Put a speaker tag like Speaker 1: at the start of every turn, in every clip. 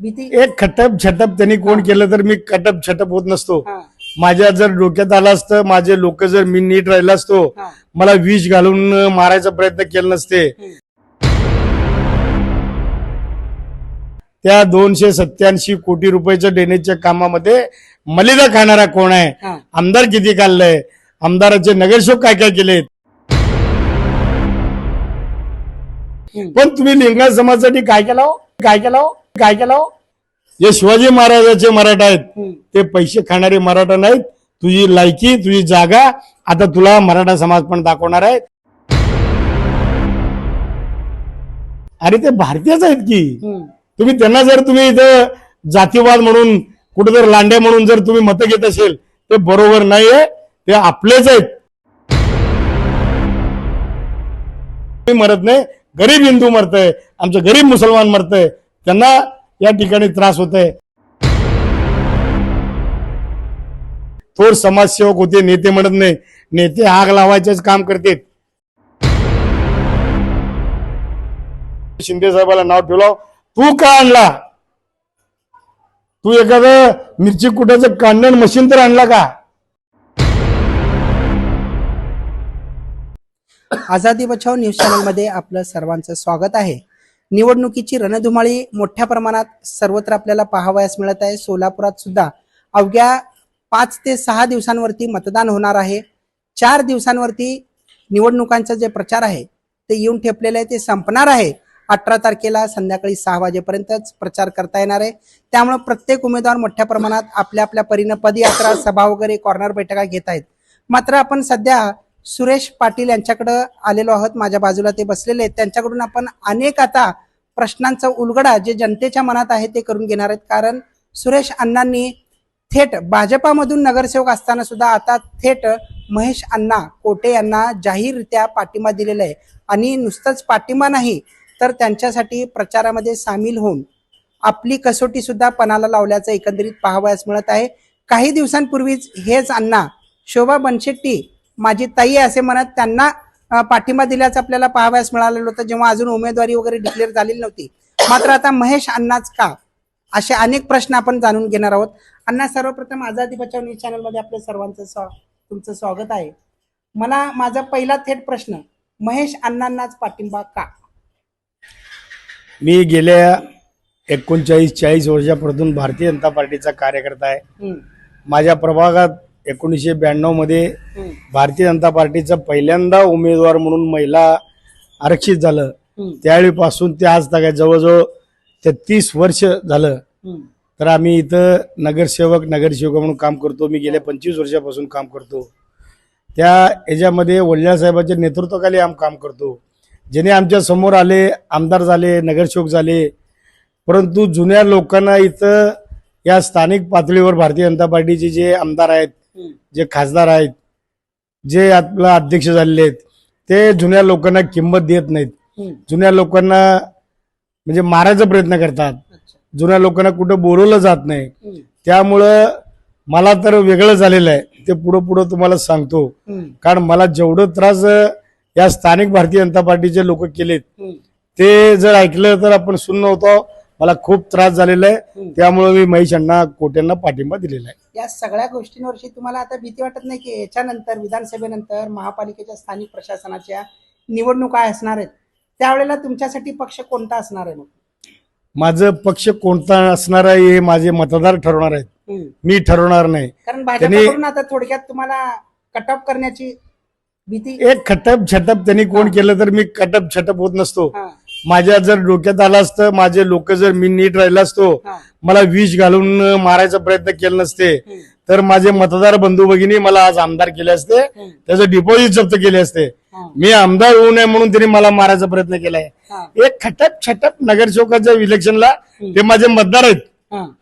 Speaker 1: भीती
Speaker 2: एक खटप छटप त्यांनी कोण केलं तर मी खटप छटप होत नसतो.
Speaker 1: हा,
Speaker 2: माझ्या जर डोक्यात आलं असतं, माझे लोक जर मी नीट राहिला असतो,
Speaker 1: हा,
Speaker 2: मला विष घालून मारायचा प्रयत्न केला नसते. त्या 287 कोटी रुपयाच्या डेनेजच्या कामामध्ये मलिदा खाणारा कोण आहे?
Speaker 1: हा.
Speaker 2: आमदार किती काढलंय? आमदाराचे नगरसेवक काय काय केलेत? पण तुम्ही लिंगायत समाजासाठी काय केलं हो? काय केलं हो? काय केलं हो? जे शिवाजी महाराजांचे मराठा आहेत ते पैसे खाणारे मराठा नाहीत. तुझी लायकी, तुझी जागा आता तुला मराठा समाज पण दाखवणार आहे. अरे ते भारतीयच आहेत की. तुम्ही त्यांना जर तुम्ही इथं जातीवाद म्हणून कुठेतरी लांडे म्हणून जर तुम्ही मतं घेत असेल ते बरोबर नाहीये. ते आपलेच आहेत. मरत नाही, गरीब हिंदू मरतय, आमचं गरीब मुसलमान मरतय, त्यांना या ठिकाणी त्रास होत आहे. थोर समाजसेवक होते, नेते म्हणत नाही. नेते आग लावायचेच काम करते. शिंदे साहेबाला नाव ठेवलं, तू का आणला? तू एखादं मिरची कुटाचं कांडण मशीन तर आणला का?
Speaker 1: आझादी बचाव न्यूज चॅनलमध्ये आपलं सर्वांचं स्वागत आहे. निवडणुकीची रणधुमाळी मोठ्या प्रमाणात सर्वत्र आपल्याला पाहावयास मिळत आहे. सोलापुरात सुद्धा अवघ्या 5 ते 6 दिवसांवरती मतदान होणार आहे. 4 दिवसांवरती निवडणुकांचा जे प्रचार आहे ते येऊन ठेपलेलं आहे, ते संपणार आहे. 18 तारखेला संध्याकाळी 6 वाजेपर्यंतच प्रचार करता येणार आहे. त्यामुळे प्रत्येक उमेदवार मोठ्या प्रमाणात आपल्या आपल्या परीनं पदयात्रा, सभा वगैरे, कॉर्नर बैठका घेत आहेत. मात्र आपण सध्या सुरेश पाटील यांच्याकडे आलेलो आहोत. माझ्या बाजूला ते बसलेले आहेत. त्यांच्याकडून आपण अनेक आता प्रश्नांचा उलगडा जे जनतेच्या मनात आहे ते करून घेणार आहेत. कारण सुरेश अण्णांनी थेट भाजपामधून नगरसेवक असताना सुद्धा आता थेट महेश अण्णा कोटे यांना जाहीररित्या पाठिंबा दिलेला आहे. आणि नुसतंच पाठिंबा नाही तर त्यांच्यासाठी प्रचारामध्ये सामील होऊन आपली कसोटी सुद्धा पणाला लावल्याचं एकंदरीत पाहावयास मिळत आहे. काही दिवसांपूर्वीच हेच अण्णा शोभा बनशेट्टी माझी ताई आहे असे म्हणत त्यांना पाठिंबा दिल्याचं आपल्याला पाहावयास मिळालेलं होतं, जेव्हा अजून उमेदवारी वगैरे डिक्लेअर झालेली नव्हती. मात्र आता महेश अण्णाच का, असे अनेक प्रश्न आपण जाणून घेणार आहोत. अण्णा, सर्वप्रथम आझादी बचाव न्यूज चॅनलमध्ये आपल्या सर्वांचं तुमचं स्वागत आहे. मला माझा पहिला थेट प्रश्न, महेश अण्णांनाच पाठिंबा का?
Speaker 2: मी गेल्या 39-40 वर्षापासून भारतीय जनता पार्टीचा कार्यकर्ता आहे. माझ्या प्रभागात 1992 मध्ये भारतीय जनता पार्टीचा पहिल्यांदा उमेदवार म्हणून महिला आरक्षित झालं. त्यावेळीपासून ते आज तक जवळजवळ 33 वर्ष झालं. तर आम्ही इथं नगरसेवक म्हणून काम करतो. मी गेल्या 25 वर्षापासून काम करतो. त्या याच्यामध्ये वडिलां साहेबांच्या नेतृत्वाखाली आम्ही काम करतो. ज्याने आमच्या समोर आले, आमदार झाले, नगरसेवक झाले. परंतु जुन्या लोकांना इथं या स्थानिक पातळीवर भारतीय जनता पार्टीचे जे आमदार आहेत, जे खासदार आहेत, जे आपला अध्यक्ष झालेले आहेत, ते जुन्या लोकांना किंमत देत नाहीत. जुन्या लोकांना म्हणजे मारायचा प्रयत्न करतात. जुन्या लोकांना कुठं बोलवलं जात नाही. त्यामुळं मला तर वेगळं झालेलं आहे. ते पुढं तुम्हाला सांगतो. कारण मला जेवढं त्रास या स्थानिक भारतीय जनता पार्टीचे लोक केलेत ते जर ऐकलं तर आपण सुन्न होतो. मला खूप त्रास झालेला आहे. त्यामुळे मी महेश अण्णा कोट्यांना पाठिंबा दिलेला आहे.
Speaker 1: या सगळ्या गोष्टींवरची तुम्हाला आता भीती वाटत नाही की याच्यानंतर विधानसभेनंतर महापालिकेच्या स्थानिक प्रशासनाच्या निवडणुका असणार आहेत, त्यावेळेला तुमच्यासाठी पक्ष कोणता असणार आहे?
Speaker 2: माझं पक्ष कोणता असणार आहे हे माझे मतदार ठरवणार आहेत. मी ठरवणार नाही.
Speaker 1: कारण भाजपकडून आता थोडक्यात तुम्हाला कटअप करण्याची भीती.
Speaker 2: एक खटप छटप त्यांनी कोण केलं तर मी खटप छटप होत नसतो. माझ्या जर डोक्यात आलं असतं, माझे लोक जर मी नीट राहिला असतो, मला विष घालून मारायचा प्रयत्न केला नसते, तर माझे मतदार बंधू भगिनी मला आज आमदार केले असते, त्याचं डिपॉझिट जप्त केले असते. मी आमदार होऊ नये म्हणून त्यांनी मला मारायचा प्रयत्न केलाय. एक खटप छटप नगरसेवकाच्या इलेक्शनला ते माझे मतदार आहेत.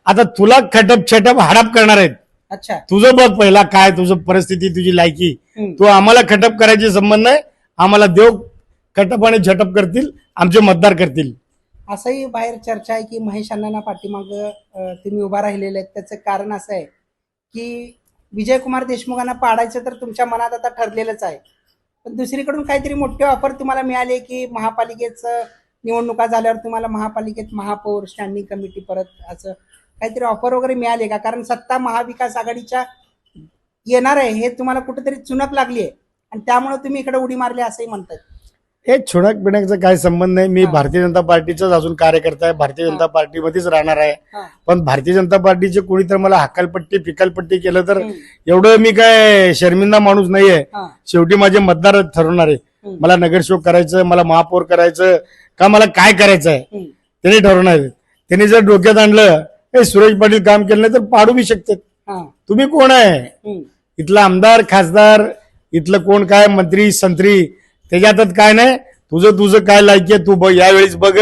Speaker 2: आता तुला खटप छटप हडप करणार आहेत.
Speaker 1: अच्छा,
Speaker 2: तुझं बघ पहिला काय तुझं परिस्थिती, तुझी लायकी. तू आम्हाला खटप करायची संबंध नाही. आम्हाला देव खटप आणि झटप करतील, आमचे मतदार करतील.
Speaker 1: असंही बाहेर चर्चा आहे की महेश अण्णांना पाठीमाग तुम्ही उभा राहिलेले आहेत. त्याचं कारण असं आहे की विजयकुमार देशमुखांना पाडायचं तर तुमच्या मनात आता ठरलेलंच आहे. पण दुसरीकडून काहीतरी मोठी ऑफर तुम्हाला मिळाली की महापालिकेचं निवडणुका झाल्यावर तुम्हाला महापालिकेत महापौर स्टँडिंग कमिटी परत असं काहीतरी ऑफर वगैरे मिळाले का? कारण सत्ता महाविकास आघाडीच्या येणार आहे हे तुम्हाला कुठेतरी चुनक लागली आहे आणि त्यामुळे तुम्ही इकडे उडी मारली असंही म्हणतात.
Speaker 2: हे छुणक बिणकचा काही संबंध नाही. मी
Speaker 1: हा.
Speaker 2: भारतीय जनता पार्टीचाच अजून कार्यकर्ता आहे, भारतीय जनता पार्टीमध्येच राहणार आहे.
Speaker 1: हा.
Speaker 2: पण भारतीय जनता पार्टीचे कोणी तर मला हकालपट्टी फिकालपट्टी केलं तर एवढं मी काय शर्मिंदा माणूस नाहीये.
Speaker 1: हा.
Speaker 2: शेवटी माझे मतदार ठरवणार आहे. मला नगरसेवक करायचं, मला महापौर करायचं का मला काय करायचं आहे त्यांनी ठरवणार आहे. त्यांनी जर डोक्यात आणलं हे सुरेश पाटील काम केलं नाही तर पाडू बी शकतात.
Speaker 1: हा.
Speaker 2: तुम्ही कोण आहे? इथला आमदार खासदार, इथलं कोण काय मंत्री संत्री त्याच्यातच काय नाही. तुझं तुझं काय लायकी आहे तू बघ, यावेळेस बघ.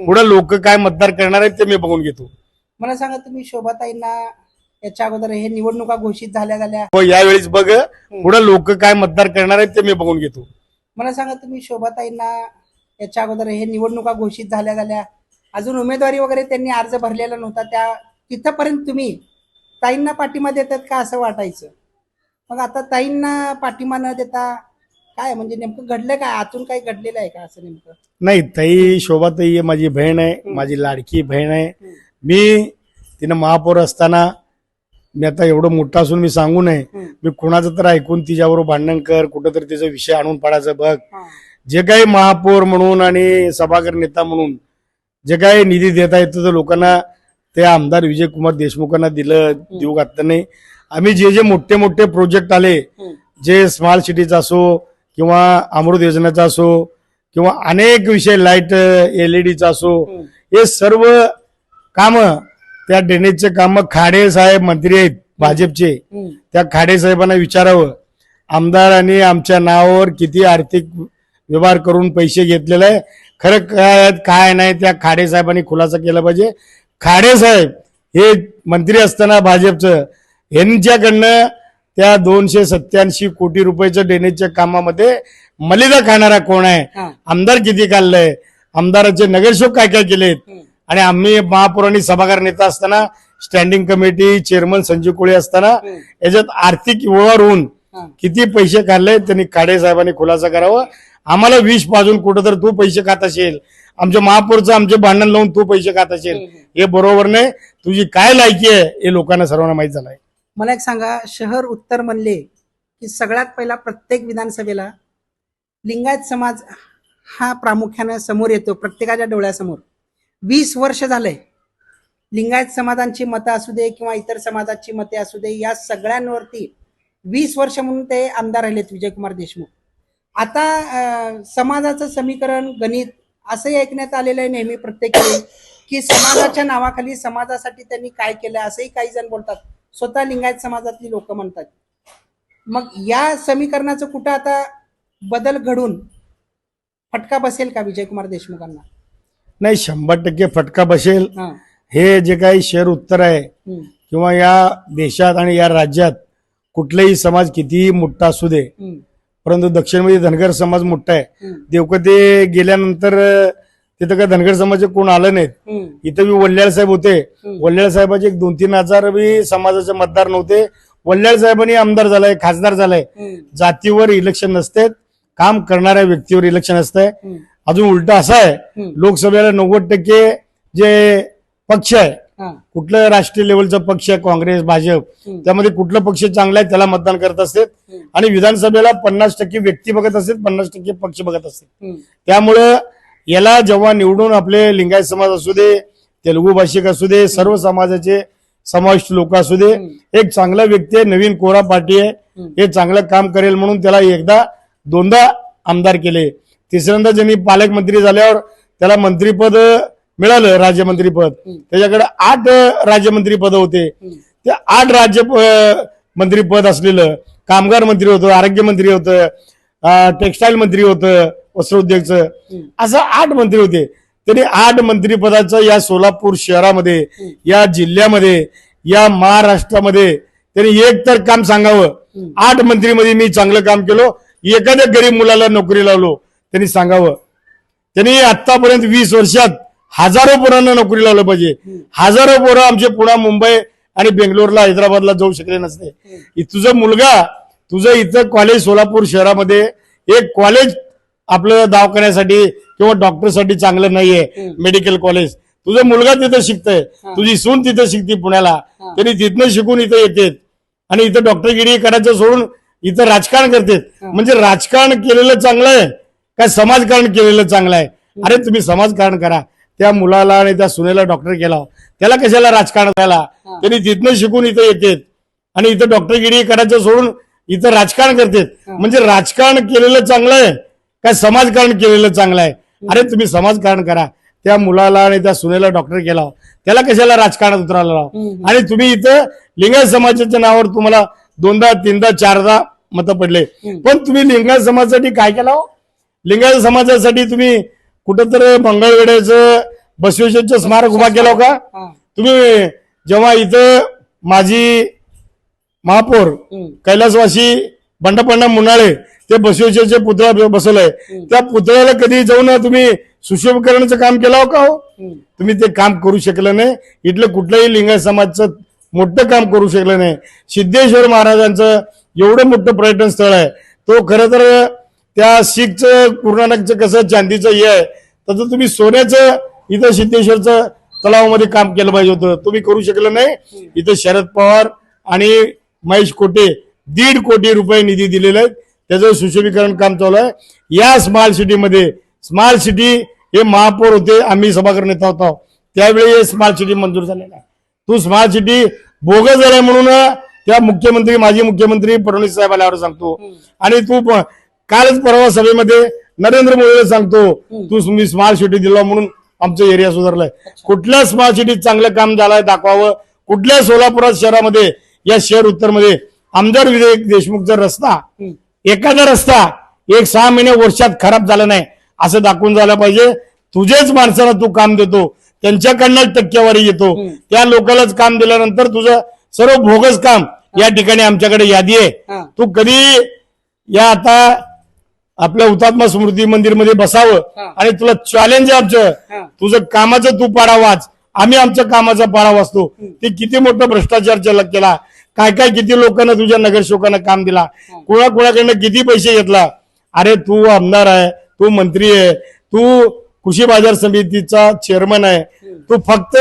Speaker 2: पुढे लोक काय मतदार करणार आहेत ते मी बघून घेतो.
Speaker 1: मला सांगा, तुम्ही शोभाताईंना याच्या अगोदर हे निवडणुका घोषित झाल्या
Speaker 2: यावेळेस बघ. पुढे लोक काय मतदार करणार आहेत ते मी बघून घेतो.
Speaker 1: मला सांगा, तुम्ही शोभाताईंना याच्या अगोदर हे निवडणुका घोषित झाल्या अजून उमेदवारी वगैरे त्यांनी अर्ज भरलेला नव्हता, त्या तिथपर्यंत तुम्ही ताईंना पाठिंबा देतात का असं वाटायचं. मग आता ताईंना पाठिंबा न देता काय म्हणजे नेमकं घडलं काय? आतून काही घडलेलं आहे का असं नेमकं?
Speaker 2: नाही, ताई शोभाताई आहे माझी बहीण आहे, माझी लाडकी बहीण आहे. मी तिनं महापौर असताना मी आता एवढं मोठा असून मी सांगू नये, मी कुणाचं तर ऐकून तिच्याबरोबर भांडण कर, कुठंतरी त्याचा विषय आणून पाडायचं बघ. जे काही महापौर म्हणून आणि सभागृह नेता म्हणून जे काही निधी देता येतो तर लोकांना ते आमदार विजयकुमार देशमुखांना देऊ घातलं नाही. आम्ही जे जे मोठे मोठे प्रोजेक्ट आले, जे स्मार्ट सिटीचा असो किंवा अमृत योजनेचा असो किंवा अनेक विषय लाईट LED असो, हे सर्व काम त्या ड्रेनेजचे काम खाडे साहेब मंत्री आहेत भाजपचे, त्या खाडे साहेबांना विचारावं आमदारांनी आमच्या नावावर किती आर्थिक व्यवहार करून पैसे घेतलेले आहे, खरं काय नाही त्या खाडे साहेबांनी खुलासा केला पाहिजे. खाडे साहेब हे मंत्री असताना भाजपचं यांच्याकडनं त्या 287 कोटी रुपयाच्या ड्रेनेजच्या कामामध्ये मलिदा खाणारा कोण आहे? आमदार किती काढलंय? आमदाराचे नगरसेवक काय काय केलेत? आणि आम्ही महापौर आणि सभागृह नेता असताना स्टँडिंग कमिटी चेअरमन संजीव कोळे असताना याच्यात आर्थिक व्यवहार होऊन किती पैसे काढले त्यांनी खाडे साहेबांनी खुलासा करावा. आम्हाला विष पाजून कुठं तर तू पैसे खात असेल, आमच्या महापौरचं आमचे भांडण लावून तू पैसे खात असेल, हे बरोबर नाही. तुझी काय लायकी आहे हे लोकांना सर्वांना माहित झालंय.
Speaker 1: मला एक सांगा, शहर उत्तर म्हणले की सगळ्यात पहिला प्रत्येक विधानसभेला लिंगायत समाज हा प्रामुख्याने समोर येतो प्रत्येकाच्या डोळ्यासमोर. 20 वर्ष झालंय लिंगायत समाजांची मतं असू दे किंवा इतर समाजाची मते असू दे, या सगळ्यांवरती 20 वर्ष म्हणून ते आमदार राहिलेत विजयकुमार देशमुख. आता समाजाचं समीकरण गणित असंही ऐकण्यात आलेलं आहे नेहमी प्रत्येक वेळी की समाजाच्या नावाखाली समाजासाठी त्यांनी काय केलं असंही काही जण बोलतात, स्वतः लिंगायत समाजातली लोक म्हणतात. मग या समीकरणाचं कुठं आता बदल घडून फटका बसेल का विजयकुमार देशमुखांना?
Speaker 2: नाही, 100% फटका बसेल. हे जे काही शहर उत्तर आहे किंवा या देशात आणि या राज्यात कुठलाही समाज कितीही मोठा असू दे, परंतु दक्षिणमध्ये धनगर समाज मोठा आहे. देवकते गेल्यानंतर तिथं काय धनगर समाजाचे कोण आलं नाहीत. इथं बी वल्ल्याळ साहेब होते, वल्ल्याळ साहेबाचे 2-3 हजार बी समाजाचे मतदार नव्हते. वल्ल्याळ साहेबांनी आमदार झालाय, खासदार झालाय. जातीवर इलेक्शन नसते, काम करणाऱ्या व्यक्तीवर इलेक्शन असतंय. अजून उलट असं आहे, लोकसभेला 90% जे पक्ष आहे, कुठलं राष्ट्रीय लेवलचा पक्ष आहे काँग्रेस भाजप, त्यामध्ये कुठलं पक्ष चांगला आहे त्याला मतदान करत असतात. आणि विधानसभेला 50% व्यक्ती बघत असतात, 50% पक्ष बघत असतात. त्यामुळं याला जेव्हा निवडून आपले लिंगायत समाज असू दे, तेलुगू भाषिक असू दे, सर्व समाजाचे समाविष्ट लोक असू दे, एक चांगला व्यक्ती आहे, नवीन कोरा पार्टी आहे, हे चांगलं काम करेल म्हणून त्याला एकदा 2दा आमदार केले. तिसऱ्यांदा ज्यांनी पालकमंत्री झाल्यावर त्याला मंत्रीपद मिळालं, राज्यमंत्रीपद. त्याच्याकडे 8 राज्यमंत्री पद होते. ते 8 राज्य मंत्रीपद असलेलं कामगार मंत्री होतं, आरोग्य मंत्री होतं, टेक्स्टाईल मंत्री होतं, वस्त्रोद्योगचं, असं 8 मंत्री होते. त्यांनी 8 मंत्रीपदाचं या सोलापूर शहरामध्ये, या जिल्ह्यामध्ये, या महाराष्ट्रामध्ये त्यांनी एक तर काम सांगावं. 8 मंत्रीमध्ये मी चांगलं काम केलं, एखाद्या गरीब मुलाला नोकरी लावलो त्यांनी सांगावं. त्यांनी आतापर्यंत 20 वर्षात हजारो पोरांना नोकरी लावलं पाहिजे. हजारो पोरं आमचे पुणे, मुंबई आणि बेंगलोरला, हैदराबादला जाऊ शकले नसते. तुझा मुलगा, तुझं इथं कॉलेज सोलापूर शहरामध्ये एक कॉलेज आपलं दवाखान्यासाठी किंवा डॉक्टरसाठी चांगलं नाहीये मेडिकल कॉलेज. तुझा मुलगा तिथं शिकतोय, तुझी सून तिथं शिकते पुण्याला, त्यांनी तिथनं शिकून इथं येते आणि इथं डॉक्टरगिरी करायचं सोडून इथं राजकारण करतात. म्हणजे राजकारण केलेलं चांगलं आहे काय समाजकारण केलेलं चांगलं आहे? अरे तुम्ही समाजकारण करा. त्या मुलाला आणि त्या सुनेला डॉक्टर केला, त्याला कशाला राजकारण करायला? त्यांनी तिथनं शिकून इथं येते आणि इथं डॉक्टरगिरी करायचं सोडून इथं राजकारण करतात. म्हणजे राजकारण केलेलं चांगलं आहे काय समाजकारण केलेलं चांगलं आहे? अरे तुम्ही समाजकारण करा. त्या मुलाला आणि त्या सुनेला डॉक्टर केला, त्याला कशाला राजकारणात उतरायला लाव? आणि तुम्ही इथं लिंगायत समाजाच्या नावावर तुम्हाला 2दा 3दा 4दा मतं पडले, पण तुम्ही लिंगायत समाजासाठी काय केलं हो? लिंगायत समाजासाठी तुम्ही कुठंतरी मंगळवेढ्याचं बसवेश्वरचं स्मारक उभा केलं हो का? तुम्ही जेव्हा इथं माझी महापौर कैलासवासी बंडपण्णा मुनाळे ते बसवेश्वरचे पुतळा बसवलंय, त्या पुतळ्याला कधी जाऊन तुम्ही सुशोभीकरणाचं काम केलं हो का हो? तुम्ही ते काम करू शकलं नाही. इथलं कुठलंही लिंगायत समाजचं मोठं काम करू शकलं नाही. सिद्धेश्वर महाराजांचं एवढं मोठं पर्यटन स्थळ आहे, तो खरं तर त्या शीखचं गुरुनानकचं कसं चांदीचं हे आहे, तसं तुम्ही सोन्याचं इथं सिद्धेश्वरचं तलावामध्ये काम केलं पाहिजे होतं. तुम्ही करू शकलं नाही. इथं शरद पवार आणि महेश कोटे 1.5 कोटी रुपये निधी दिलेले आहेत, त्याचं सुशोभीकरण काम चालू आहे. या स्मार्ट सिटीमध्ये स्मार्ट सिटी हे महापौर होते, आम्ही सभागृह नेता होतो त्यावेळी हे स्मार्ट सिटी मंजूर झालेलं आहे. तू स्मार्ट सिटी बोगस झालाय म्हणून त्या मुख्यमंत्री माजी मुख्यमंत्री फडणवीस साहेब आल्यावर सांगतो, आणि तू कालच परवा सभेमध्ये नरेंद्र मोदीला सांगतो तू तुम्ही स्मार्ट सिटी दिला म्हणून आमचं एरिया सुधारलाय. कुठल्या स्मार्ट सिटीत चांगलं काम झालंय दाखवावं. कुठल्या सोलापुरात शहरामध्ये या शहर उत्तरमध्ये आमदार विजय देशमुखचा रस्ता, एखादा रस्ता 6 महिने वर्षात खराब झाला नाही असं दाखवून झालं पाहिजे. तुझेच माणसाला तू काम देतो, त्यांच्याकडनं टक्केवारी येतो, त्या लोकांनाच काम दिल्यानंतर तुझं सर्व भोगस काम या ठिकाणी आमच्याकडे यादी आहे. तू कधी या आता आपल्या हुतात्मा स्मृती मंदिर मध्ये बसावं आणि तुला चॅलेंज आहे आमचं, तुझं कामाचं तू पाडा वाच, आम्ही आमच्या कामाचा पाडा वाचतो. ते किती मोठं भ्रष्टाचार केला, काय काय किती लोकांना तुझ्या नगरसेवकांना काम दिला, कोणाकडनं किती पैसे घेतला. अरे तू आमदार आहे, तू मंत्री आहे, तू कृषी बाजार समितीचा चेअरमन आहे, तू फक्त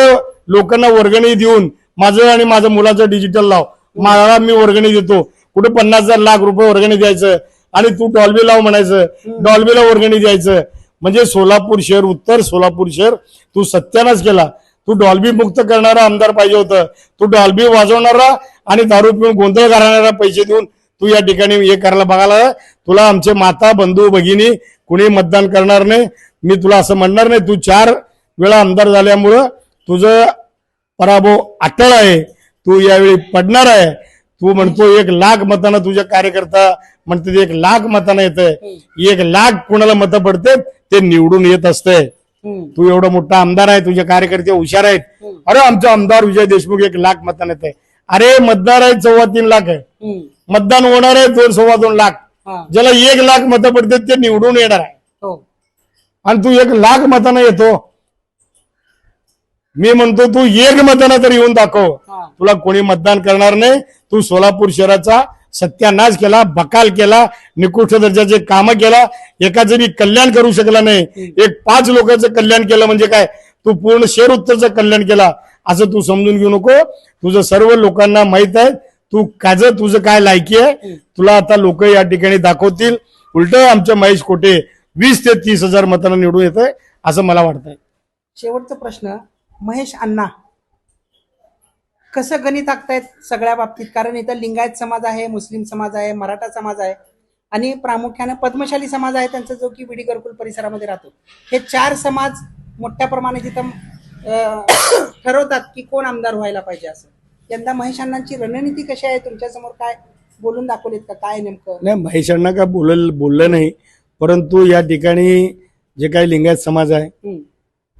Speaker 2: लोकांना वर्गणी देऊन माझं आणि माझ्या मुलाचं डिजिटल लाव, मला मी वर्गणी देतो, कुठे 50,000 लाख रुपये वर्गणी द्यायचं आणि तू डॉल्बी लाव म्हणायचं, डॉल्बीला वर्गणी द्यायचं. म्हणजे सोलापूर शहर, उत्तर सोलापूर शहर तू सत्यानाश केला. तू डॉल्बी मुक्त करणारा आमदार पाहिजे होतं. तू डॉल्बी वाजवणारा आणि दारू पिऊन गोंधळ घालणारा पैसे देऊन तू या ठिकाणी हे करायला बघायला. तुला आमचे माता बंधू भगिनी कुणी मतदान करणार नाही. मी तुला असं म्हणणार नाही. तू 4 वेळा आमदार झाल्यामुळं तुझं पराभव अटळ आहे. तू यावेळी पडणार आहे. तू म्हणतो 1 लाख मतांना तुझ्या कार्यकर्ता म्हणते 1 लाख मतांना येतंय. 1 लाख कोणाला मतं पडते ते निवडून येत असते. तू एवढा मोठा आमदार आहे, तुझे कार्यकर्ते हुशार आहेत. अरे आमचा आमदार विजय देशमुख 1 लाख मतांना येते. अरे मतदार आहे 3.25 लाख आहे, मतदान होणार आहे 2.25 लाख. ज्याला 1 लाख मतं पडतात ते निवडून येणार आहे, आणि तू 1 लाख मतांना येतो. मी म्हणतो तू 1 मतांना तर येऊन दाखव. तुला कोणी मतदान करणार नाही. तू सोलापूर शहराचा सत्यानाश केला, बकाल केला, निकृष्ट दर्जाचे काम केला, एकाचं बी कल्याण करू शकला नाही. 5 लोकांचं कल्याण केलं म्हणजे काय, तू पूर्ण शहर उत्तरचं कल्याण केला असं तू समजून घेऊ नको. तुझं सर्व लोकांना माहित आहे तू तुझं काय लायकी आहे. तुला आता लोक या ठिकाणी दाखवतील. उलट आमच्या महेश कोटे 20 ते 30 हजार मतांना निवडून येत आहे असं मला वाटतंय.
Speaker 1: शेवटचा प्रश्न, महेश अण्णा कसं गणित आखतायत सगळ्या बाबतीत? कारण इथं लिंगायत समाज आहे, मुस्लिम समाज आहे, मराठा समाज आहे आणि प्रामुख्याने पद्मशाली समाज आहे त्यांचा, जो की विडी घरकुल परिसरामध्ये राहतो. हे 4 समाज मोठ्या प्रमाणात तिथं ठरवतात की कोण आमदार व्हायला पाहिजे. असं यंदा महेश अण्णांची रणनीती कशी आहे? तुमच्या समोर काय बोलून दाखवलीत का, काय नेमकं?
Speaker 2: नाही, महेश अण्णा का बोललं नाही, परंतु या ठिकाणी जे काही लिंगायत समाज आहे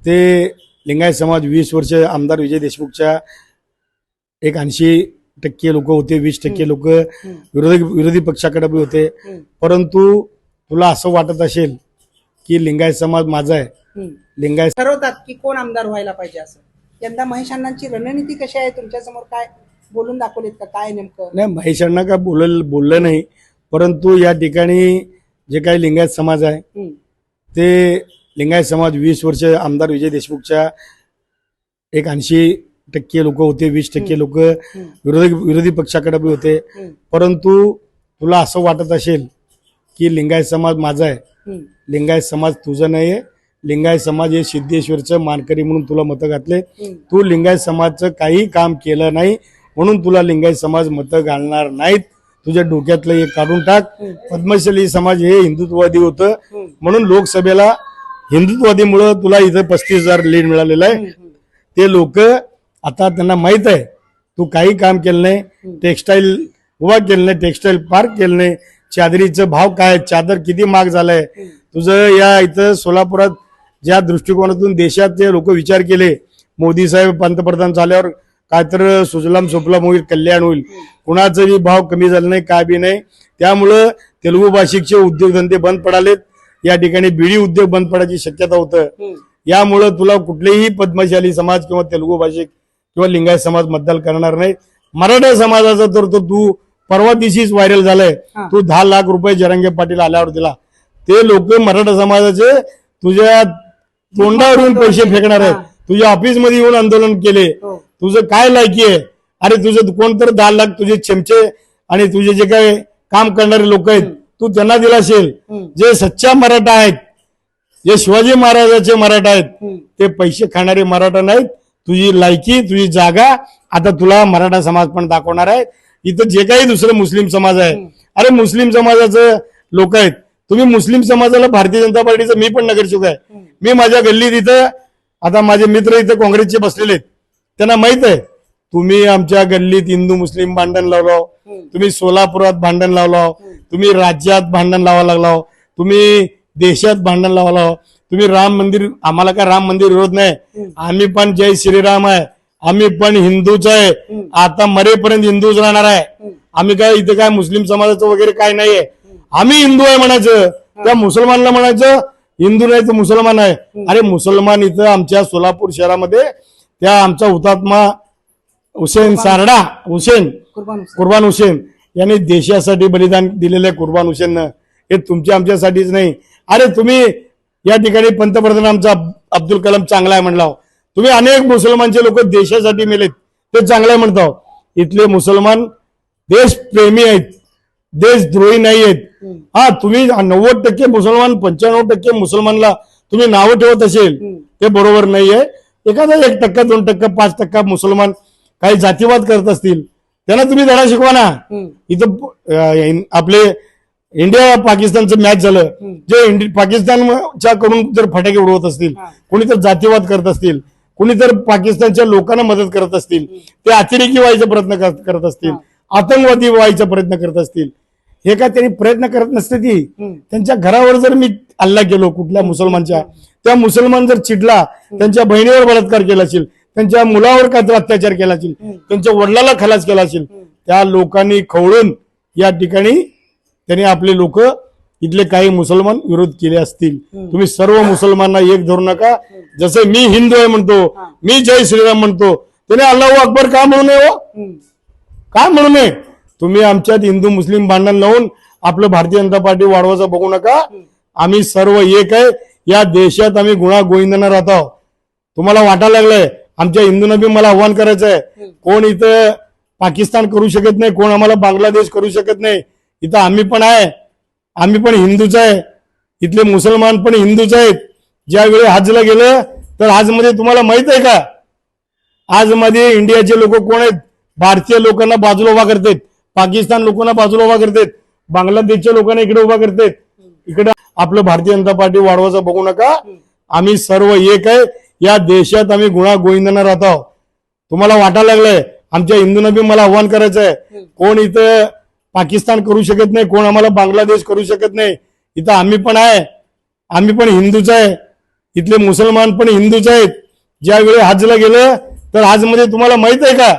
Speaker 2: ते लिंगायत समाज 20 वर्ष आमदार विजय देशमुखच्या 80% लोक होते, 20% लोक विरोधी पक्षाकडे बी होते. परंतु तुला असं वाटत असेल की लिंगायत समाज माझा आहे, लिंगायत
Speaker 1: ठरवतात की कोण आमदार व्हायला पाहिजे. असं यंदा महेश अण्णांची रणनीती कशी आहे? तुमच्या समोर काय बोलून दाखवलीत का, काय नेमकं?
Speaker 2: नाही, महेश अण्णा का बोललं नाही, परंतु या ठिकाणी जे काही लिंगायत समाज आहे ते लिंगायत समाज 20 वर्ष आमदार विजय देशमुखच्या 80% लोक होते, 20% लोक विरोधी पक्षाकडे बी होते. परंतु तुला असं वाटत असेल की लिंगायत समाज माझा आहे, लिंगायत समाज तुझं नाही आहे. लिंगायत समाज हे सिद्धेश्वरचं मानकरी म्हणून तुला मतं घातले. तू लिंगायत समाजचं काही काम केलं नाही म्हणून तुला लिंगायत समाज मतं घालणार नाहीत. तुझ्या डोक्यातलं हे काढून टाक. पद्मशाली समाज हे हिंदुत्ववादी होतं म्हणून लोकसभेला हिंदुत्ववादीमुळे तुला इथं 35,000 लीड मिळालेलं आहे. ते लोक आता त्यांना माहित आहे तू काही काम केलं नाही, टेक्स्टाईल उभा केलं नाही, टेक्स्टाईल पार्क केलं नाही, चादरीचं भाव काय, चादर किती महाग झालाय. तुझं या इथं सोलापुरात ज्या दृष्टिकोनातून देशाचे लोक विचार केले, मोदी साहेब पंतप्रधान झाल्यावर काय तर सुजलाम सुफलाम होईल, कल्याण होईल, कुणाचाही भाव कमी झाला नाही, काय बी नाही. त्यामुळं तेलुगू भाषिकचे उद्योगधंदे बंद पडालेत. या ठिकाणी बिडी उद्योग बंद पडायची शक्यता होतं. यामुळं तुला कुठलेही पद्मशाली समाज किंवा तेलुगू भाषिक किंवा लिंगायत समाज मतदान करणार नाही. मराठा समाजाचा तर तू परवा दिवशीच व्हायरल झालाय. तू 10 लाख रुपये जरांगे पाटील आल्यावर दिला. ते लोक मराठा समाजाचे तुझ्या तोंडावर येऊन पैसे फेकणार आहेत. तुझ्या ऑफिसमध्ये येऊन आंदोलन केले. तुझं काय लायकी आहे? अरे तुझं कोणतर 10 लाख तुझे चमचे आणि तुझे जे काय काम करणारे लोक आहेत तू त्यांना दिला असेल. जे सच्चा मराठा आहेत, जे शिवाजी महाराजांचे मराठा आहेत, ते पैसे खाणारे मराठा नाहीत. तुझी लायकी, तुझी जागा आता तुला मराठा समाज पण दाखवणार आहे. इथं जे काही दुसरं मुस्लिम समाज आहे, अरे मुस्लिम समाजाचं लोक आहेत. तुम्ही मुस्लिम समाजाला भारतीय जनता पार्टीचं, मी पण नगरसेवक आहे, मी माझ्या गल्लीत इथं आता माझे मित्र इथं काँग्रेसचे बसलेले आहेत, त्यांना माहित आहे तुम्ही आमच्या गल्लीत हिंदू मुस्लिम भांडण लावलो, तुम्ही सोलापुरात भांडण लावलो, तुम्ही राज्यात भांडण लावा लागला, तुम्ही देशात भांडण लावला, तुम्ही राम मंदिर, आम्हाला काय राम मंदिर विरोध नाही, आम्ही पण जय श्रीराम आहे, आम्ही पण हिंदूच आहे, आता मरेपर्यंत हिंदूच राहणार आहे. आम्ही काय इथं काय मुस्लिम समाजाचं वगैरे काय नाहीये. आम्ही हिंदू आहे म्हणायचं, त्या मुसलमानला म्हणायचं हिंदू नाही तर मुसलमान आहे. अरे मुसलमान इथं आमच्या सोलापूर शहरामध्ये त्या आमचा हुतात्मा हुसेन सारडा, कुर्बान हुसेन यांनी देशासाठी बलिदान दिलेलं आहे. कुर्बान हुसेननं, हे तुमच्या आमच्यासाठीच नाही. अरे तुम्ही या ठिकाणी पंतप्रधान आमचा अब्दुल कलाम चांगला आहे म्हणला, तुम्ही अनेक मुसलमानचे लोक देशासाठी मेलेत ते चांगलं आहे म्हणता. इथले मुसलमान देशप्रेमी आहेत, देशद्रोही नाही आहेत. हा तुम्ही 90% मुसलमान 95% मुसलमानला तुम्ही नावं ठेवत असेल ते बरोबर नाहीये. एखादा 1%, 2%, 5% मुसलमान काही जातीवाद करत असतील त्यांना तुम्ही धडा शिकवा ना. इथं आपले इंडिया पाकिस्तानचं मॅच झालं, जे पाकिस्तानच्या कडून जर फटाके उडवत असतील, कोणी तर जातीवाद करत असतील, कोणी तर पाकिस्तानच्या लोकांना मदत करत असतील, ते अतिरेकी व्हायचा प्रयत्न करत असतील, आतंकवादी व्हायचा प्रयत्न करत असतील, हे का त्यांनी प्रयत्न करत नसते. ती त्यांच्या घरावर जर मी हल्ला केलो कुठल्या मुसलमानच्या, त्या मुसलमान जर चिडला, त्यांच्या बहिणीवर बलात्कार केला असेल, त्यांच्या मुलावर काहीतरी अत्याचार केला असेल, त्यांच्या वडिलाला खलास केला असेल, त्या लोकांनी खवळून या ठिकाणी त्यांनी आपले लोक इथले काही मुसलमान विरोध केले असतील. तुम्ही सर्व मुसलमानांना एक धरू नका. जसं मी हिंदू आहे म्हणतो, मी जय श्रीराम म्हणतो, त्याने अल्लाहू अकबर का म्हणू नये? हो काय म्हणू नये? तुम्ही आमच्यात हिंदू मुस्लिम भांडण लावून आपलं भारतीय जनता पार्टी वाढवायचं बघू नका. आम्ही सर्व एक आहे. या देशात आम्ही गुणा गोविंदांना राहत आहोत. तुम्हाला वाटायला लागलंय आमच्या हिंदूंना बी मला आव्हान करायचं आहे, कोण इथं पाकिस्तान करू शकत नाही, कोण आम्हाला बांगलादेश करू शकत नाही. इथं आम्ही पण आहे, आम्ही पण हिंदूच आहे, इथले मुसलमान पण हिंदूच आहेत. ज्यावेळी हजला गेलं तर हजमध्ये तुम्हाला माहित आहे का, आजमध्ये इंडियाचे लोक कोण आहेत? भारतीय लोकांना बाजूला उभा करतात, पाकिस्तान लोकांना बाजूला उभा करतात, बांगलादेशच्या लोकांना इकडे उभा करतात. इकडे आपलं भारतीय जनता पार्टी वाढवायचं बघू नका. आम्ही सर्व एक आहे. या देशात आम्ही गुणा गोविंदांना राहत आहोत. तुम्हाला वाटायला लागलंय आमच्या हिंदूंना बी मला आव्हान करायचं आहे, कोण इथं पाकिस्तान करू शकत नाही, कोण आम्हाला बांगलादेश करू शकत नाही. इथं आम्ही पण आहे, आम्ही पण हिंदूच आहे, इथले मुसलमान पण हिंदूच आहेत. ज्यावेळी हजला गेलं तर हजमध्ये तुम्हाला माहित आहे का,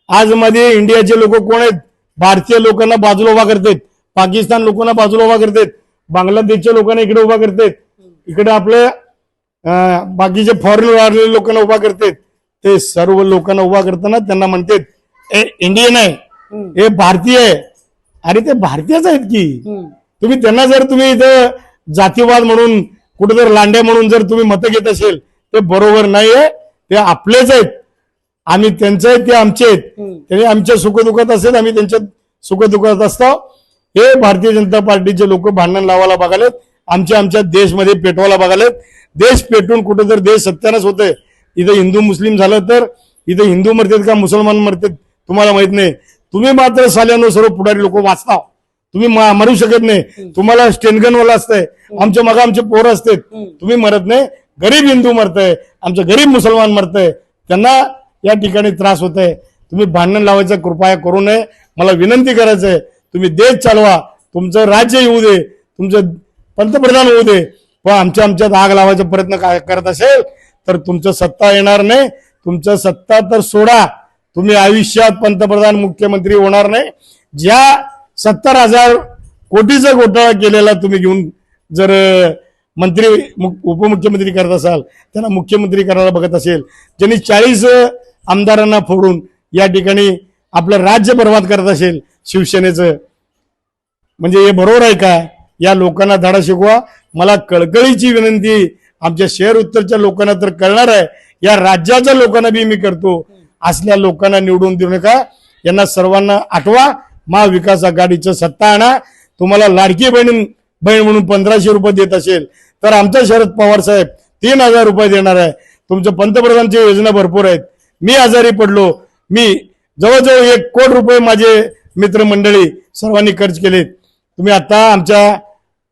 Speaker 2: आजमध्ये इंडियाचे लोक कोण आहेत? भारतीय लोकांना बाजूला उभा करतात, पाकिस्तान लोकांना बाजूला उभा करतात, बांगलादेशच्या लोकांना इकडे उभा करतात, इकडे आपले बाकीचे फॉरेन आलेले लोकांना उभा करतात. ते सर्व लोकांना उभा करताना त्यांना म्हणतात इंडियन आहे, हे भारतीय आहे. अरे ते भारतीयच आहेत की. तुम्ही त्यांना जर तुम्ही इथं जातीवाद म्हणून कुठेतरी लांड्या म्हणून जर तुम्ही मतं घेत असेल ते बरोबर नाहीये. ते आपलेच आहेत, आम्ही त्यांचे आहेत, ते आमचे आहेत. ते आमच्या सुखदुःखात असेल, आम्ही त्यांच्या सुखदुःखात असतो. हे भारतीय जनता पार्टीचे लोक भांडण लावायला बघालेत, आमच्या देशमध्ये पेटवायला बघालेत. देश पेटून कुठं जर देश सत्यानाश होतंय. इथं हिंदू मुस्लिम झालं तर इथं हिंदू मरतात का मुसलमान मरतात तुम्हाला माहित नाही. तुम्ही मात्र साल्यानो सर्व पुढारी लोक वाचता, तुम्ही मरू शकत नाही. तुम्हाला स्टेनगनवाला असतंय, आमचे पोरं असतात, तुम्ही मरत नाही. गरीब हिंदू मरतय, आमचं गरीब मुसलमान मरतय, त्यांना या ठिकाणी त्रास होत आहे. तुम्ही भांडण लावायचा कृपया करू नये. मला विनंती करायचं आहे, तुम्ही देश चालवा, तुमचं राज्य येऊ दे, तुमचं पंतप्रधान होऊ दे, पण आमच्यात आग लावायचा प्रयत्न करत असेल तर तुमचं सत्ता येणार नाही. तुमचं सत्ता तर सोडा, तुम्ही आयुष्यात पंतप्रधान मुख्यमंत्री होणार नाही. ज्या 70,000 कोटीचा घोटाळा केलेला तुम्ही घेऊन जर मंत्री उपमुख्यमंत्री करत असाल, त्यांना मुख्यमंत्री करायला बघत असेल, ज्यांनी 40 आमदारांना फोडून या ठिकाणी आपलं राज्य बर्बाद करत असेल शिवसेनेचं, म्हणजे हे बरोबर आहे का? या लोकांना धडा शिकवा. मला कळकळीची विनंती आमच्या शहर उत्तरच्या लोकांना तर कळणार आहे, या राज्याच्या लोकांना बी मी करतो, असल्या लोकांना निवडून देऊ नका. यांना सर्वांना आठवा, महाविकास आघाडीचं सत्ता आणा. तुम्हाला लाडकी बहीण म्हणून 1,500 रुपये देत असेल तर आमचा शरद पवार साहेब 3,000 रुपये देणार आहे. तुमच्या पंतप्रधानची योजना भरपूर आहेत. मी आजारी पडलो, मी जवळजवळ 1 कोटी रुपये माझे मित्रमंडळी सर्वांनी खर्च केलेत. तुम्ही आता आमच्या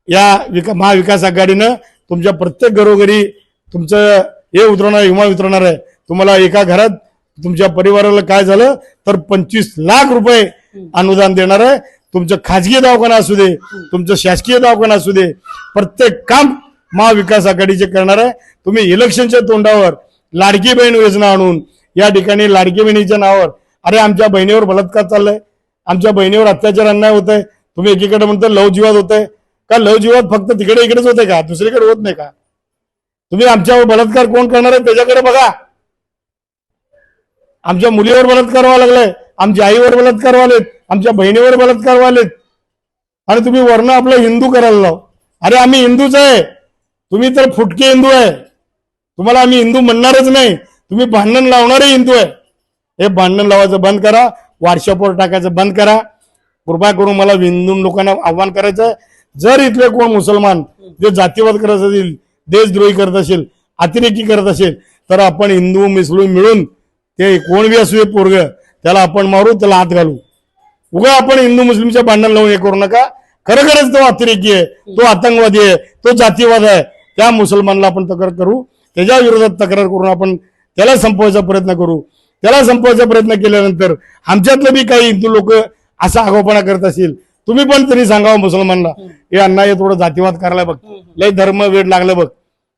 Speaker 2: या महाविकास आघाडीनं तुमच्या प्रत्येक घरोघरी तुमचं हे उतरवणार, विमा उतरवणार आहे. तुम्हाला एका घरात तुमच्या परिवाराला काय झालं तर 25 लाख रुपये अनुदान देणार आहे. तुमचं खाजगी दवाखाना असू दे, तुमचं शासकीय दवाखाना असू दे, प्रत्येक काम महाविकास आघाडीचे करणार आहे. तुम्ही इलेक्शनच्या तोंडावर लाडकी बहीण योजना आणून या ठिकाणी लाडकी बहिणीच्या नावावर, अरे आमच्या बहिणीवर बलात्कार चाललाय, आमच्या बहिणीवर अत्याचार अन्याय होत आहे. तुम्ही एकीकडे म्हणता लवजिवाद होत आहे का? लवजिवाद फक्त तिकडे इकडेच होते का? दुसरीकडे होत नाही का? तुम्ही आमच्यावर बलात्कार कोण करणार आहे त्याच्याकडे बघा. आमच्या मुलीवर बलात्कार व्हायला लागलाय, आमच्या आईवर बलात्कार व्हालेत, आमच्या बहिणीवर बलात्कार व्हालेत, आणि तुम्ही वर्ण आपलं हिंदू करायला लाव. अरे आम्ही हिंदूच आहे, तुम्ही तर फुटके हिंदू आहे. तुम्हाला आम्ही हिंदू म्हणणारच नाही. तुम्ही भांडण लावणारे हिंदू आहे. हे भांडण लावायचं बंद करा, व्हॉट्सअपवर टाकायचं बंद करा. कृपा करून मला हिंदू लोकांना आव्हान करायचं, जर इथले कोण मुसलमान जे जातीवाद करत असतील, देशद्रोही करत असेल, अतिरेकी करत असेल, तर आपण हिंदू मुस्लिम मिळून ते कोण बी असू पोरग त्याला आपण मारू, त्याला हात घालू. उगा आपण हिंदू मुस्लिमच्या भांडण लावून हे करू नका. खरोखरच तो अतिरेकी आहे, तो आतंकवादी आहे, तो जातीवाद आहे. त्या मुसलमानला आपण तक्रार करू, त्याच्या विरोधात तक्रार करून आपण त्याला संपवायचा प्रयत्न करू. त्याला संपवायचा प्रयत्न केल्यानंतर आमच्यातलं बी काही हिंदू लोक असा आगाऊपणा करत असतील, तुम्ही पण तरी सांगावं मुसलमानला, हे अण्णा हे थोडं जातीवाद करायला बघ, लय धर्म वेळ लागलं बघ.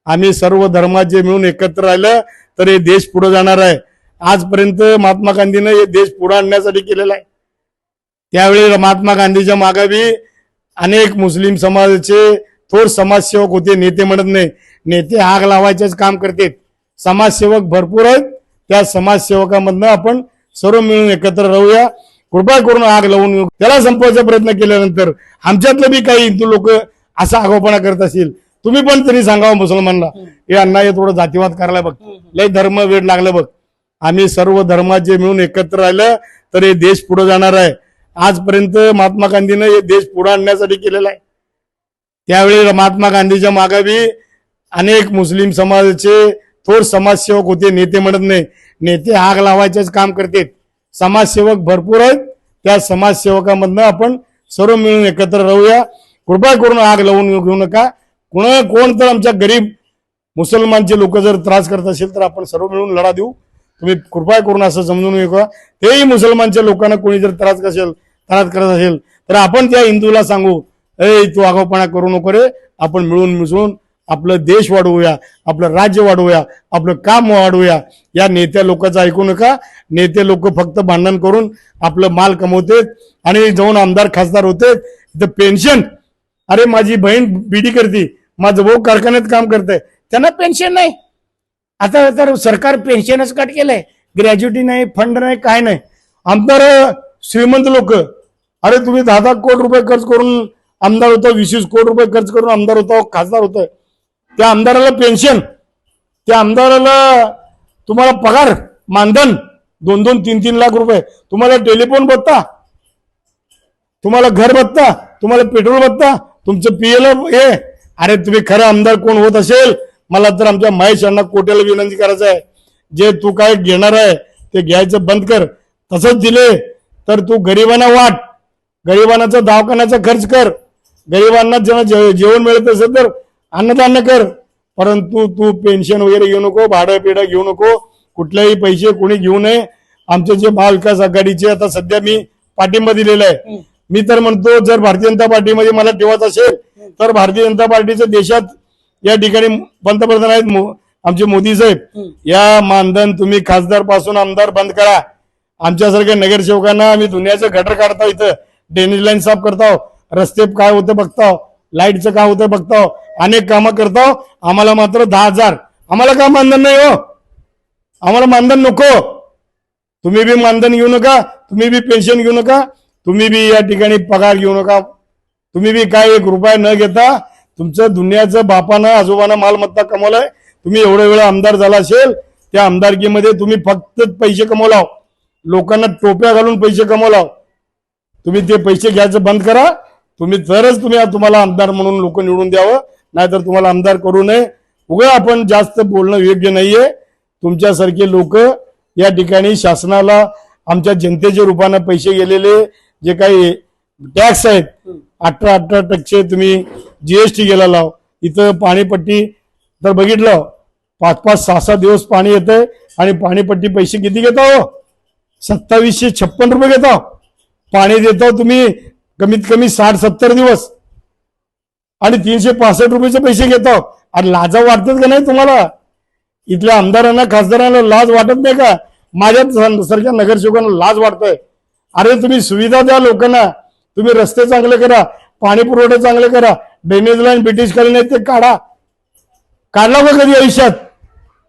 Speaker 2: आम्ही सर्व धर्माचे मिळून एकत्र राहिलं तर हे देश पुढे जाणार आहे. आजपर्यंत महात्मा गांधीनं हे देश पुढे आणण्यासाठी केलेला आहे. त्यावेळी महात्मा गांधीच्या मागे बी अनेक मुस्लिम समाजाचे थोर समाजसेवक होते, नेते म्हणत नाही. नेते आग लावायचेच काम करतात. समाजसेवक भरपूर आहेत, त्या समाजसेवकामधनं आपण सर्व मिळून एकत्र राहूया. कृपा करून आग लावून त्याला संपवायचा प्रयत्न केल्यानंतर आमच्यातलं बी काही हिंदू लोक असा आगाऊपणा करत असतील, तुम्ही पण तरी सांगावं मुसलमानला, हे अण्णा हे थोडं जातीवाद करायला बघ, लय धर्म वेळ लागलं बघ. आम्ही सर्व धर्माचे मिळून एकत्र राहिलं तर हे देश पुढे जाणार आहे. आजपर्यंत महात्मा गांधीनं हे देश पुढे आणण्यासाठी केलेला आहे. त्यावेळी महात्मा गांधीच्या मागे बी अनेक मुस्लिम समाजाचे थोर समाजसेवक होते, नेते म्हणत नाही. नेते आग लावायचेच काम करतात. समाजसेवक भरपूर आहेत, त्या समाजसेवकामधनं आपण सर्व मिळून एकत्र राहूया. कृपा करून आग लावून घेऊ नका. कोण तर आमच्या गरीब मुसलमानचे लोक जर त्रास करत असेल तर आपण सर्व मिळून लढा देऊ. तुम्ही कृपा करून असं समजून घेऊ. तेही मुसलमानच्या लोकांना कोणी जर त्रास करत असेल तर आपण त्या हिंदूला सांगू, तू आगाऊपणा करू नको रे, आपण मिळून मिसळून आपलं देश वाढवूया, आपलं राज्य वाढवूया, आपलं काम वाढवूया. या नेत्या लोकांचं ऐकू नका. नेते लोक फक्त भांडण करून आपलं माल कमवतात आणि जाऊन आमदार खासदार होते. पेन्शन, अरे माझी बहीण बीडी करते, माझं भाऊ कारखान्यात काम करतंय, त्यांना पेन्शन नाही. आता तर सरकार पेन्शनच कट केलंय, ग्रॅज्युटी नाही, फंड नाही, काय नाही. आमदार श्रीमंत लोक, अरे तुम्ही 10-10 कोटी रुपये खर्च करून आमदार होता, 20-20 कोटी रुपये खर्च करून आमदार होता, खासदार होतोय. त्या आमदाराला पेन्शन, त्या आमदाराला तुम्हाला पगार मानधन 2-2, 3-3 लाख रुपये, तुम्हाला टेलिफोन भत्ता, तुम्हाला घर भत्ता, तुम्हाला पेट्रोल भत्ता, तुमचं पीएल हे. अरे तुम्ही खरं आमदार कोण होत असेल, मला तर आमच्या महेश अण्णा कोट्याला विनंती करायचं आहे, जे तू काय घेणार आहे ते घ्यायचं बंद कर. तसंच दिले तर तू गरिबांना वाट, गरिबांचा दवाखान्याचा खर्च कर, गरिबांना जेव्हा जेवण मिळत असेल तर अन्नदान कर. परंतु तू पेन्शन वगैरे घेऊ नको, भाडं पिढं घेऊ नको, कुठलेही पैसे कोणी घेऊ नये. आमचे जे महाविकास आघाडीचे आता सध्या मी पाठिंबा दिलेला आहे. मी तर म्हणतो जर भारतीय जनता पार्टीमध्ये मला ठेवायचं असेल तर भारतीय जनता पार्टीचं देशात या ठिकाणी पंतप्रधान आहेत आमचे मोदी साहेब, या मानधन तुम्ही खासदार पासून आमदार बंद करा. आमच्यासारख्या नगरसेवकांना आम्ही दुनियाचं गटर काढतो, इथं ड्रेनेज लाईन साफ करतो, रस्ते काय होतं बघतो, लाईटचं काय होतं बघतो, अनेक कामं करतो. आम्हाला मात्र 10,000. आम्हाला का मानधन नाही हो, आम्हाला मानधन नको. तुम्ही बी मानधन घेऊ नका, तुम्ही बी पेन्शन घेऊ नका, तुम्ही बी या ठिकाणी पगार घेऊ नका. तुम्ही बी काय 1 रुपया न घेता तुमचं दुनियाचं बापानं आजोबानं मालमत्ता कमवलाय. तुम्ही एवढ्या वेळा आमदार झाला असेल, त्या आमदारकीमध्ये तुम्ही फक्त पैसे कमवलाव, लोकांना टोप्या घालून पैसे कमवलाव. तुम्ही ते पैसे घ्यायचं बंद करा. तुम्ही तरच तुम्हाला आमदार म्हणून लोक निवडून द्यावं, नाहीतर तुम्हाला आमदार करू नये. उगा आपण जास्त बोलणं योग्य नाहीये. तुमच्यासारखे लोक या ठिकाणी शासनाला आमच्या जनतेच्या रूपानं पैसे गेलेले जे काही टॅक्स आहेत 18% तुम्ही जीएसटी गेला लाव. इथं पाणीपट्टी तर बघितलं 5-5, 6-6 दिवस पाणी येतंय आणि पाणीपट्टी पैसे किती घेता हो? 2756 रुपये घेता. पाणी देता तुम्ही कमीत कमी 60-70 दिवस आणि 365 रुपयाचे पैसे घेता. आणि लाजा वाटतात का नाही तुम्हाला? इथल्या आमदारांना खासदारांना लाज वाटत नाही का? माझ्या सारख्या नगरसेवकांना लाज वाटतोय. अरे तुम्ही सुविधा द्या लोकांना, तुम्ही रस्ते चांगले करा, पाणी पुरवठा चांगले करा, ड्रेनेज लाईन ब्रिटिश कालीन आहेत ते काढा. काढला का कधी आयुष्यात?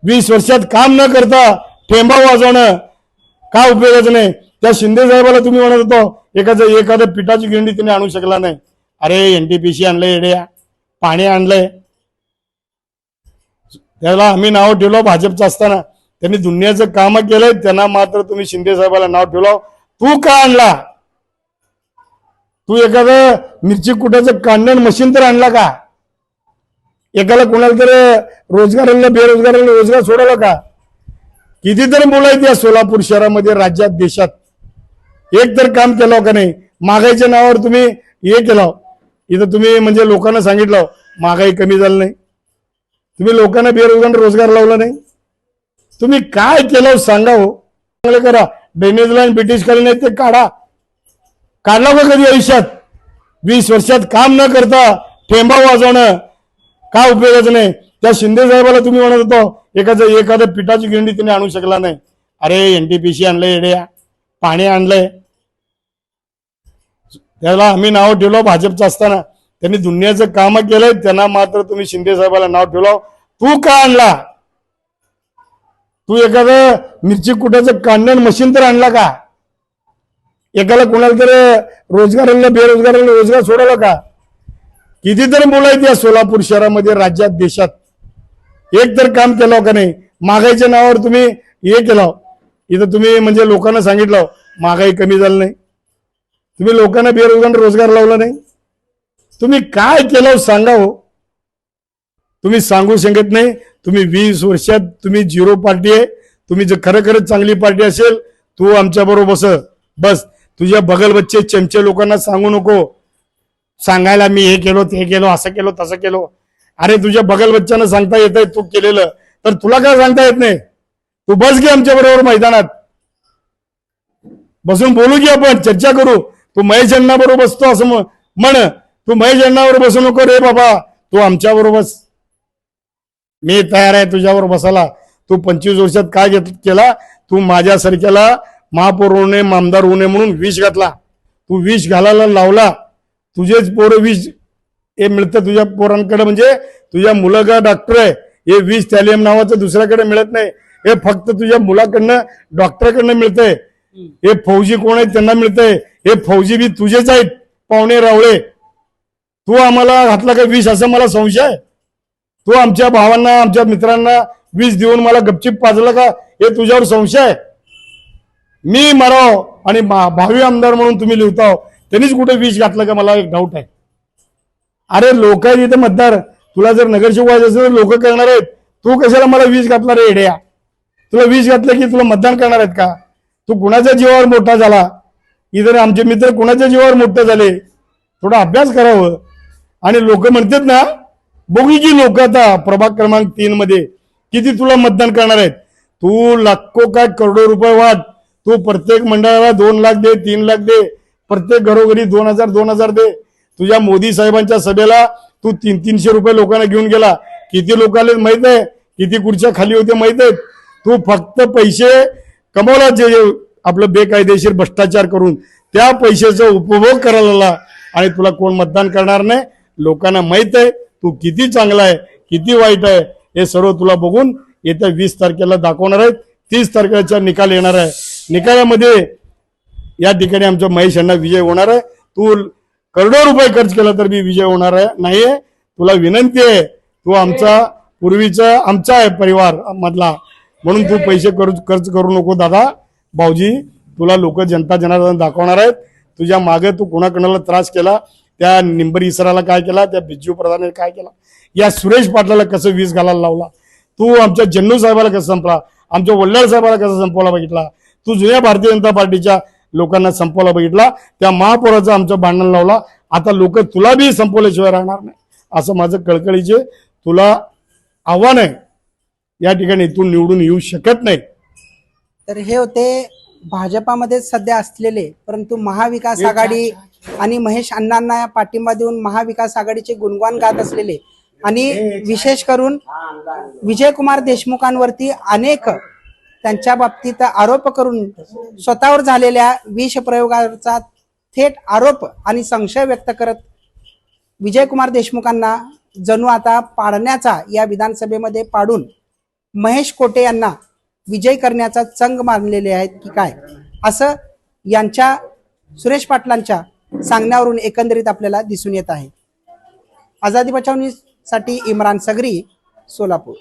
Speaker 2: 20 वर्षात काम न करता ठेंबा वाजवणं काय उपयोगाचं नाही. त्या शिंदे साहेबाला तुम्ही म्हणत होतो एखादं पिठाची गिरणी तिने आणू शकला नाही. अरे एनटीपीसी आणलंय, येड्या पाणी आणलंय, त्याला आम्ही नाव ठेवलं भाजपचं असताना. त्यांनी दुनियाचं काम केलंय, त्यांना मात्र तुम्ही शिंदे साहेबाला नाव ठेवलं. तू का आणला? तू एखादं मिरची कुटाचं कांडण मशीन तर आणला का? एकाला कोणाला तर रोजगाराला बेरोजगाराला रोजगार सोडवला का? कितीतरी मुलं आहेत या सोलापूर शहरामध्ये, राज्यात, देशात. एक तर काम केलं का नाही? महागाईच्या नावावर तुम्ही हे केलं. इथं तुम्ही म्हणजे लोकांना सांगितलं महागाई कमी झाली नाही, तुम्ही लोकांना बेरोजगार रोजगार लावला नाही. तुम्ही काय केलं सांगा हो. चांगले करा, ड्रेनेज लाईन ब्रिटिश कालीन आहेत ते काढा. काढला का कधी आयुष्यात? 20 वर्षात काम न करता ठेंबा वाजवणं काय उपयोगाचं नाही. त्या शिंदे साहेबाला तुम्ही म्हणत होतो एखादं पिठाची गिरणी तिने आणू शकला नाही. अरे एनटीपीसी आणलंय, येड्या पाणी आणलंय, त्याला आम्ही नाव ठेवलं भाजपचं असताना. त्यांनी दुनियाचं काम केलंय, त्यांना मात्र तुम्ही शिंदे साहेबाला नाव ठेवलं. तू का आणला? तू एखादं मिरची कुटाचं कांडण मशीन तर आणला का? एकाला कोणाला तर रोजगाराला बेरोजगाराला रोजगार सोडवला का? कितीतरी मुलं आहेत या सोलापूर शहरामध्ये, राज्यात, देशात. एक तर काम केलं का नाही? महागाईच्या नावावर तुम्ही हे केलं. इथं तुम्ही म्हणजे लोकांना सांगितलं महागाई कमी झाली नाही, तुम्ही लोकांना बेरोजगार रोजगार लावला नाही. तुम्ही काय केलं सांगा हो. तुम्ही सांगू शकत नाही. तुम्ही 20 वर्षात तुम्ही 0 पार्टी आहे. तुम्ही जर खरंच चांगली पार्टी असेल तू आमच्या बरोबर बस. तुझ्या बगल बच्चे चमचे लोकांना सांगू नको सांगायला मी हे केलो ते केलो असं केलो तसं केलो. अरे तुझ्या बगल बच्चांना सांगता येतंय तू केलेलं, तर तुला काय सांगता येत नाही? तू बस घे आमच्या बरोबर मैदानात बसून बोलू की आपण चर्चा करू. तू महेश अण्णा बरोबर बसतो असं म्हण. तू महेश अण्णावर बसू नको रे बाबा, तू आमच्या बरोबर बस. मी तयार आहे तुझ्यावर बसायला. तू 25 वर्षात काय केला? तू माझ्यासारख्याला महापौर होऊ नये, आमदार होऊ नये म्हणून विष घातला. तू विष घालायला लावला. तुझेच पोरं विष हे मिळतं तुझ्या पोरांकडे. म्हणजे तुझ्या मुलगा डॉक्टर आहे, हे विष थॅलियम नावाचं दुसऱ्याकडे मिळत नाही. हे फक्त तुझ्या मुलाकडनं डॉक्टरकडनं मिळतंय. हे फौजी कोण आहेत त्यांना मिळतंय. हे फौजी बी तुझेच आहेत, पाहुणे रावळे. तू आम्हाला घातला का विष असं मला संशय आहे. तू आमच्या भावांना आमच्या मित्रांना विष देऊन मला गपचिप पाजलं का हे तुझ्यावर संशय आहे? मी मराव आणि भावी आमदार म्हणून तुम्ही लिहताव, त्यांनीच कुठे विष घातलं का मला एक डाऊट आहे. अरे लोक आहेत इथे मतदार, तुला जर नगरसेवक व्हायचं असेल तर लोक करणार आहेत. तू कशाला मला विष घातला रे येड्या? तुला विष घातलं की तुला मतदान करणार आहेत का? तू कुणाच्या जीवावर मोठा झाला? इतर आमचे मित्र कुणाच्या जीवावर मोठे झाले? थोडा अभ्यास करावं. आणि लोक म्हणतात ना, बघू की लोक आता प्रभाग क्रमांक 3 मध्ये किती तुला मतदान करणार आहेत. तू लाखो काय करोडो रुपये वाट, तू प्रत्येक मंडळाला 2 लाख दे, 3 लाख दे, प्रत्येक घरोघरी 2,000 दे. तुझ्या मोदी साहेबांच्या सभेला तू 300 रुपये लोकांना घेऊन गेला. किती लोकांना माहित आहे? किती खुर्च्या खाली होते माहित आहेत? तू फक्त पैसे कमवला, जे आपलं बेकायदेशीर भ्रष्टाचार करून त्या पैशाचा उपभोग करायला, आणि तुला कोण मतदान करणार नाही. लोकांना माहित आहे तू किती चांगला आहे, किती वाईट आहे. हे सर्व तुला बघून येत्या 20 तारखेला दाखवणार आहेत. 30 तारखेचा निकाल येणार आहे. निकालामध्ये या ठिकाणी आमच्या महेश यांना विजय होणार आहे. तू करोडो रुपये खर्च केला तर मी विजय होणार आहे नाहीये. तुला विनंती आहे, तू आमचा पूर्वीचा आमचा आहे परिवार मधला, म्हणून तू पैसे खर्च करू नको दादा. भाऊजी, तुला लोक जनता जनार्दन दाखवणार आहेत. तुझ्या मागे तू कोणाकोणाला त्रास केला, त्या निंबर इसराला काय केला, त्या बिज्जू प्रधानाने काय केला, या सुरेश पाटलाला कसं वीज घालायला लावला, तू आमच्या जन्नू साहेबाला कसं संपला, आमच्या वल्लाळ साहेबाला कसं संपवला बघितला, तू जुन्या भारतीय जनता पार्टीच्या लोकांना संपवला बघितला, त्या महापौराचं आमचं भांडण लावला. आता लोक तुला बी संपवल्याशिवाय राहणार नाही, असं माझं कळकळीचे तुला आव्हान आहे. या ठिकाणी तू निवडून येऊ शकत नाही.
Speaker 1: तर हे होते भाजपामध्ये सध्या असलेले, परंतु महाविकास आघाडी आणि महेश अण्णांना पाठिंबा देऊन महाविकास आघाडीचे गुणगान गात असलेले, आणि विशेष करून विजयकुमार देशमुखांवरती अनेक त्यांच्या बाबतीत आरोप करून स्वतःवर झालेल्या विष प्रयोगाचा थेट आरोप आणि संशय व्यक्त करत विजयकुमार देशमुखांना जणू आता पाडण्याचा, या विधानसभेमध्ये पाडून महेश कोटे यांना विजय करण्याचा चंग मानलेले आहेत की काय, असं यांच्या सुरेश पाटलांच्या सांगण्यावरून एकंदरीत आपल्याला दिसून येत आहे. आझादी बचाव न्यूज साठी इम्रान सगरी, सोलापूर.